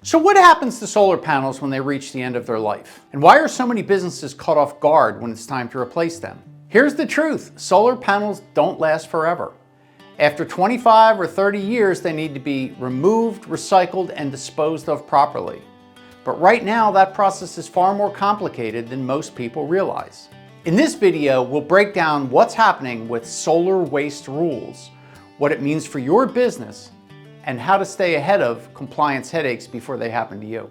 So what happens to solar panels when they reach the end of their life? And why are so many businesses caught off guard when it's time to replace them? Here's the truth: solar panels don't last forever. After 25 or 30 years, they need to be removed, recycled, and disposed of properly. But right now, that process is far more complicated than most people realize. In this video, we'll break down what's happening with solar waste rules, what it means for your business, and how to stay ahead of compliance headaches before they happen to you.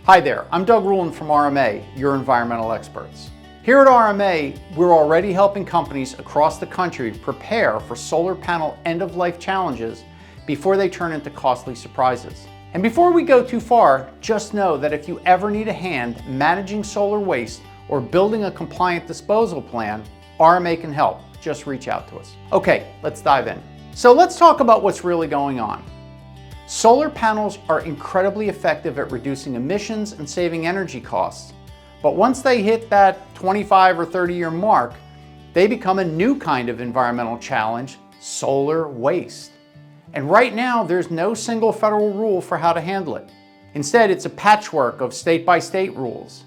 Hi there, I'm Doug Ruhlin from RMA, your environmental experts. Here at RMA, we're already helping companies across the country prepare for solar panel end-of-life challenges before they turn into costly surprises. And before we go too far, just know that if you ever need a hand managing solar waste or building a compliant disposal plan, RMA can help. Just reach out to us. Okay, let's dive in. So let's talk about what's really going on. Solar panels are incredibly effective at reducing emissions and saving energy costs. But once they hit that 25 or 30-year mark, they become a new kind of environmental challenge: solar waste. And right now, there's no single federal rule for how to handle it. Instead, it's a patchwork of state-by-state rules.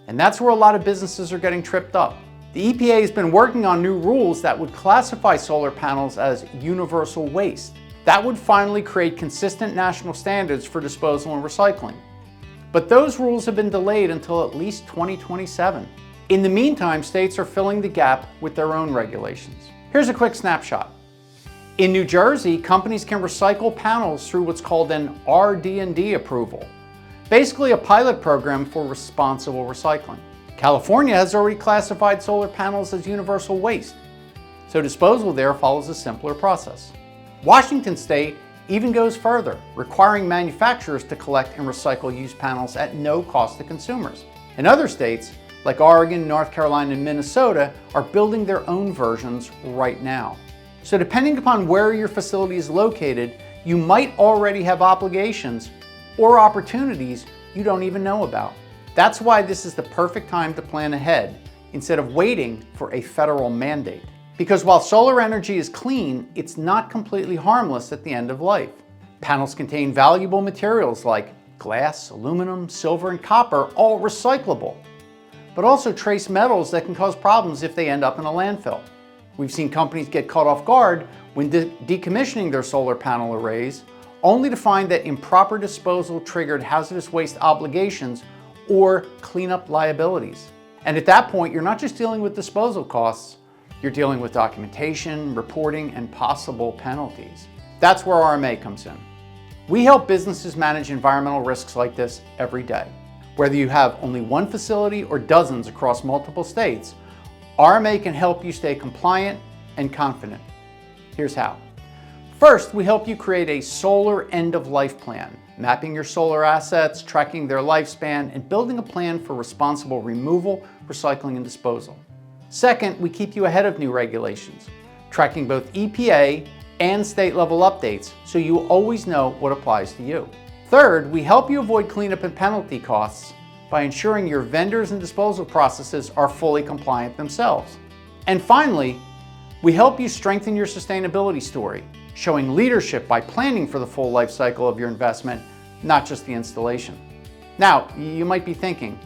And that's where a lot of businesses are getting tripped up. The EPA has been working on new rules that would classify solar panels as universal waste. That would finally create consistent national standards for disposal and recycling. But those rules have been delayed until at least 2027. In the meantime, states are filling the gap with their own regulations. Here's a quick snapshot. In New Jersey, companies can recycle panels through what's called an RD&D approval, basically a pilot program for responsible recycling. California has already classified solar panels as universal waste, so disposal there follows a simpler process. Washington State even goes further, requiring manufacturers to collect and recycle used panels at no cost to consumers. And other states, like Oregon, North Carolina, and Minnesota, are building their own versions right now. So depending upon where your facility is located, you might already have obligations or opportunities you don't even know about. That's why this is the perfect time to plan ahead instead of waiting for a federal mandate. Because while solar energy is clean, it's not completely harmless at the end of life. Panels contain valuable materials like glass, aluminum, silver, and copper, all recyclable, but also trace metals that can cause problems if they end up in a landfill. We've seen companies get caught off guard when decommissioning their solar panel arrays, only to find that improper disposal triggered hazardous waste obligations or cleanup liabilities. And at that point, you're not just dealing with disposal costs, you're dealing with documentation, reporting, and possible penalties. That's where RMA comes in. We help businesses manage environmental risks like this every day. Whether you have only one facility or dozens across multiple states, RMA can help you stay compliant and confident. Here's how. First, we help you create a solar end-of-life plan, mapping your solar assets, tracking their lifespan, and building a plan for responsible removal, recycling, and disposal. Second, we keep you ahead of new regulations, tracking both EPA and state-level updates so you always know what applies to you. Third, we help you avoid cleanup and penalty costs by ensuring your vendors and disposal processes are fully compliant themselves. And finally, we help you strengthen your sustainability story, showing leadership by planning for the full life cycle of your investment, not just the installation. Now, you might be thinking,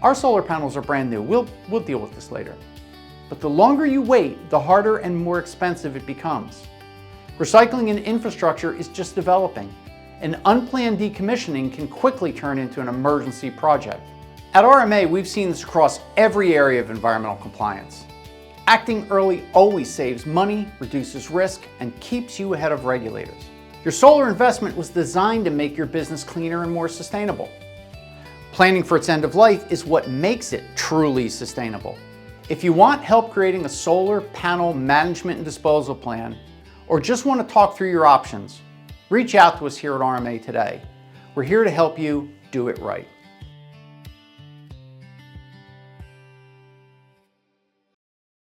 our solar panels are brand new, we'll deal with this later. But the longer you wait, the harder and more expensive it becomes. Recycling and infrastructure is just developing, and unplanned decommissioning can quickly turn into an emergency project. At RMA, we've seen this across every area of environmental compliance. Acting early always saves money, reduces risk, and keeps you ahead of regulators. Your solar investment was designed to make your business cleaner and more sustainable. Planning for its end of life is what makes it truly sustainable. If you want help creating a solar panel management and disposal plan, or just want to talk through your options, reach out to us here at RMA today. We're here to help you do it right.